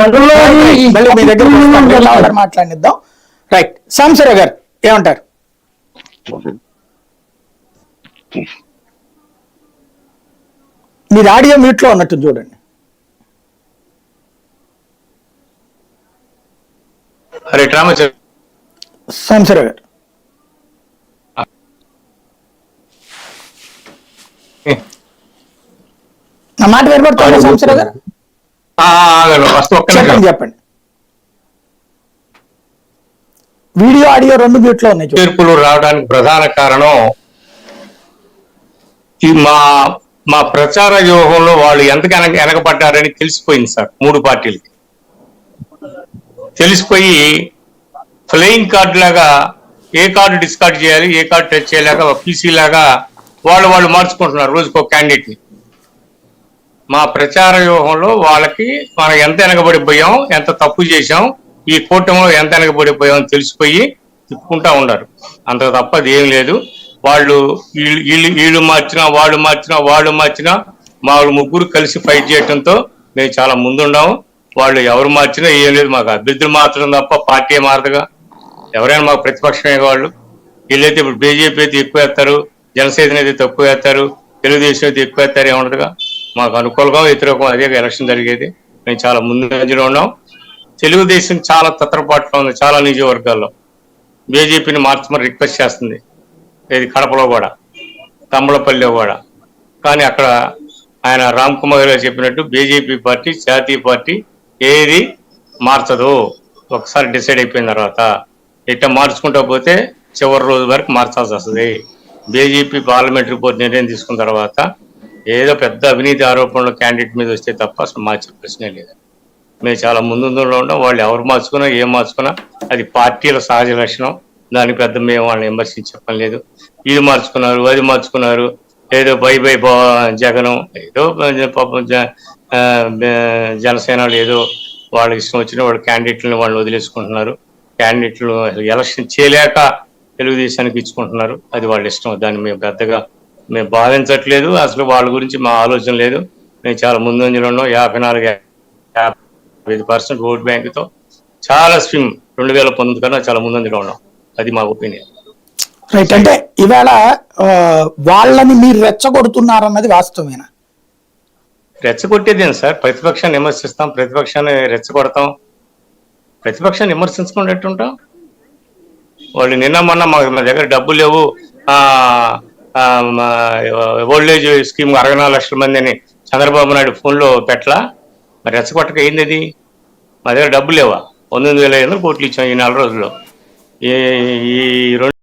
మళ్ళీ మీ దగ్గర మాట్లాడిద్దాం. రైట్, సాంబశివరావు గారు ఏమంటారు? మీరు ఆడియో మ్యూట్ లో ఉన్నట్టు చూడండి. సాంబశివరావు గారు నా మాట వినపడుతుందా? సాంబశివరావు గారు చెప్పండి. వీడియో ఆడియో రెండు మ్యూట్ లో ఉన్నాయి. తీర్పులు రావడానికి ప్రధాన కారణం మా ప్రచార వ్యూహంలో వాళ్ళు ఎంతగా వెనకబడ్డారని తెలిసిపోయింది సార్. 3 పార్టీలకి తెలిసిపోయి ఫ్లయింగ్ కార్డు లాగా ఏ కార్డు డిస్కార్డ్ చేయాలి, ఏ కార్డు టచ్ చేయలేక పీసీ లాగా వాళ్ళు మార్చుకుంటున్నారు రోజుకో క్యాండిడేట్ ని. మా ప్రచార వ్యూహంలో వాళ్ళకి మనం ఎంత వెనకబడిపోయాం, ఎంత తప్పు చేశాం, ఈ కూటమిలో ఎంత వెనకబడిపోయాం అని తెలిసిపోయి తిప్పుకుంటా ఉన్నారు. అంత తప్పది ఏం లేదు. వీళ్ళు మార్చినా వాళ్ళు మార్చినా మా ముగ్గురు కలిసి ఫైట్ చేయడంతో మేము చాలా ముందున్నాము. వాళ్ళు ఎవరు మార్చినా ఏం లేదు, మాకు అభ్యర్థులు మాత్రం తప్ప పార్టీ మారదుగా. ఎవరైనా మాకు ప్రతిపక్షమే వాళ్ళు. వీళ్ళైతే ఇప్పుడు బీజేపీ అయితే ఎక్కువ వేస్తారు, జనసేన అయితే తక్కువ వేస్తారు, తెలుగుదేశం అయితే ఎక్కువ వేస్తారు, ఏముండదుగా. మాకు అనుకూలంగా వ్యతిరేకం అదే ఎలక్షన్ జరిగేది. మేము చాలా ముందంజలో ఉన్నాం. తెలుగుదేశం చాలా తత్రపాటులో ఉంది. చాలా నియోజకవర్గాల్లో బీజేపీని మార్చమని రిక్వెస్ట్ చేస్తుంది. ఇది కడపలో కూడా, తమ్మలపల్లిలో కూడా. కానీ అక్కడ ఆయన రామ్ కుమార్ గారు చెప్పినట్టు బీజేపీ పార్టీ జాతీయ పార్టీ ఏది మార్చదు. ఒకసారి డిసైడ్ అయిపోయిన తర్వాత ఇట్లా మార్చుకుంటా పోతే చివరి రోజు వరకు మార్చాల్సి వస్తుంది. బీజేపీ పార్లమెంటరీ బోర్డు నిర్ణయం తీసుకున్న తర్వాత ఏదో పెద్ద అవినీతి ఆరోపణలు క్యాండిడేట్ మీద వస్తే తప్ప అసలు మార్చే ప్రశ్నే లేదు. మేము చాలా ముందులో ఉన్నాం. వాళ్ళు ఎవరు మార్చుకున్నా ఏం మార్చుకున్నా అది పార్టీల సహజ లక్షణం. దానికి పెద్ద మేము వాళ్ళని విమర్శించే పని లేదు. ఇది మార్చుకున్నారు, అది మార్చుకున్నారు, ఏదో బై జగనం, ఏదో జనసేనలు ఏదో వాళ్ళకి ఇష్టం వచ్చిన వాళ్ళు క్యాండిడేట్లను వాళ్ళు వదిలేసుకుంటున్నారు. క్యాండిడేట్లు ఎలక్షన్ చేయలేక తెలుగుదేశానికి ఇచ్చుకుంటున్నారు. అది వాళ్ళ ఇష్టం. దాన్ని మేము భావించట్లేదు. అసలు వాళ్ళ గురించి మా ఆలోచన లేదు. మేము చాలా ముందంజలో ఉన్నాం. 54-55% ఓట్ బ్యాంకుతో చాలా స్విమ్ 2019 కన్నా చాలా ముందంజలో ఉన్నాం. అది మా ఒపీనియన్. రైట్. అంటే ఇవాళ వాళ్ళని మీరు రెచ్చగొడుతున్నారన్నది వాస్తవమేనా? రెచ్చగొట్టేదేం సార్? ప్రతిపక్షాన్ని విమర్శిస్తాం, ప్రతిపక్షాన్ని రెచ్చగొడతాం. ప్రతిపక్షాన్ని విమర్శించుకున్నట్టు ఉంటాం. వాళ్ళు నిన్న మొన్న మా దగ్గర డబ్బులు లేవు, ఓల్డ్ ఏజ్ స్కీమ్ 64 లక్షల మంది అని చంద్రబాబు నాయుడు ఫోన్లో పెట్టలా? మరి రెచ్చగొట్టక ఏంది అది? మా దగ్గర డబ్బులు లేవా? 19,500 కోట్లు ఇచ్చాం ఈ 4 రోజుల్లో. ఈ